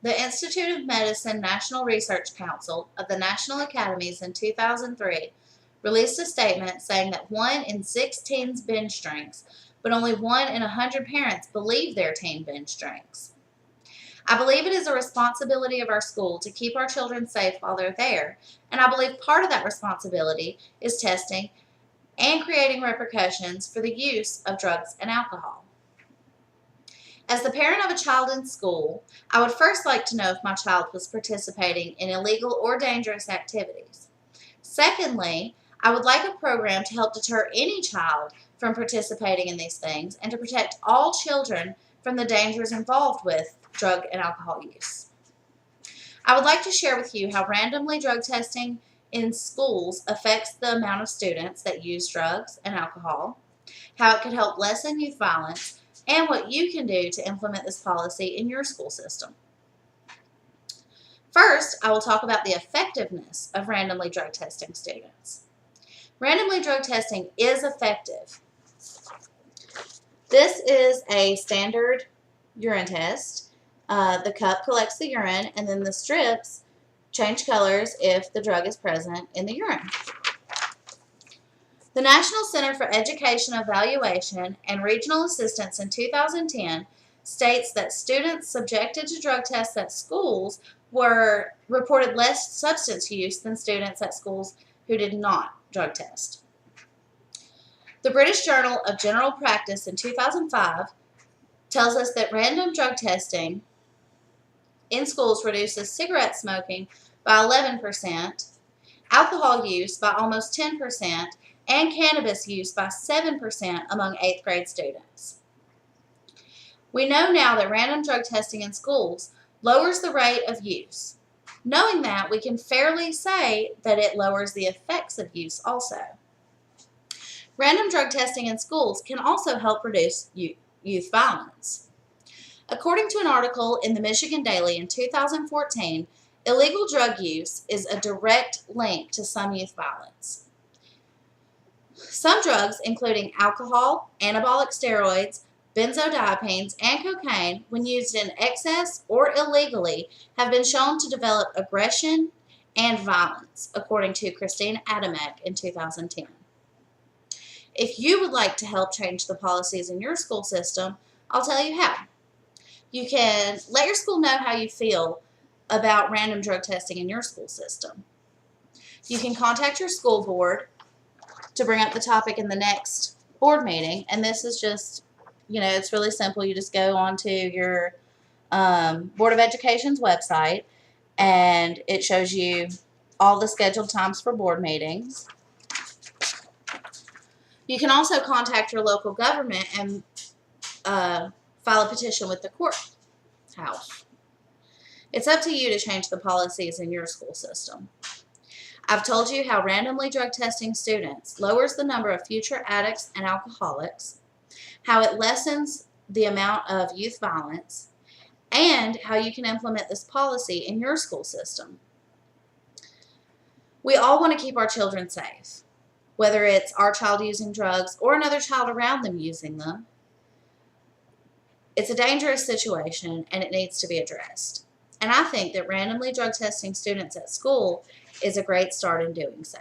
The Institute of Medicine National Research Council of the National Academies in 2003 released a statement saying that 1 in 6 teens binge drinks, but only 1 in 100 parents believe their teen binge drinks. I believe it is a responsibility of our school to keep our children safe while they're there, and I believe part of that responsibility is testing and creating repercussions for the use of drugs and alcohol. As the parent of a child in school, I would first like to know if my child was participating in illegal or dangerous activities. Secondly, I would like a program to help deter any child from participating in these things and to protect all children from the dangers involved with drug and alcohol use. I would like to share with you how randomly drug testing in schools affects the amount of students that use drugs and alcohol, how it could help lessen youth violence, and what you can do to implement this policy in your school system. First, I will talk about the effectiveness of randomly drug testing students. Randomly drug testing is effective. This is a standard urine test. The cup collects the urine, and then the strips change colors if the drug is present in the urine. The National Center for Education Evaluation and Regional Assistance in 2010 states that students subjected to drug tests at schools were reported less substance use than students at schools who did not drug test. The British Journal of General Practice in 2005 tells us that random drug testing in schools reduces cigarette smoking by 11%, alcohol use by almost 10%, and cannabis use by 7% among 8th grade students. We know now that random drug testing in schools lowers the rate of use. Knowing that, we can fairly say that it lowers the effects of use also. Random drug testing in schools can also help reduce youth violence. According to an article in the Michigan Daily in 2014, illegal drug use is a direct link to some youth violence. Some drugs, including alcohol, anabolic steroids, benzodiazepines, and cocaine, when used in excess or illegally, have been shown to develop aggression and violence, according to Christine Adamek in 2010. If you would like to help change the policies in your school system, I'll tell you how. You can let your school know how you feel about random drug testing in your school system. You can contact your school board to bring up the topic in the next board meeting, and this is just, it's really simple. You just go onto your Board of Education's website, and it shows you all the scheduled times for board meetings. You can also contact your local government and file a petition with the courthouse. It's up to you to change the policies in your school system. I've told you how randomly drug testing students lowers the number of future addicts and alcoholics, how it lessens the amount of youth violence, and how you can implement this policy in your school system. We all want to keep our children safe, whether it's our child using drugs or another child around them using them. It's a dangerous situation, and it needs to be addressed. And I think that randomly drug testing students at school is a great start in doing so.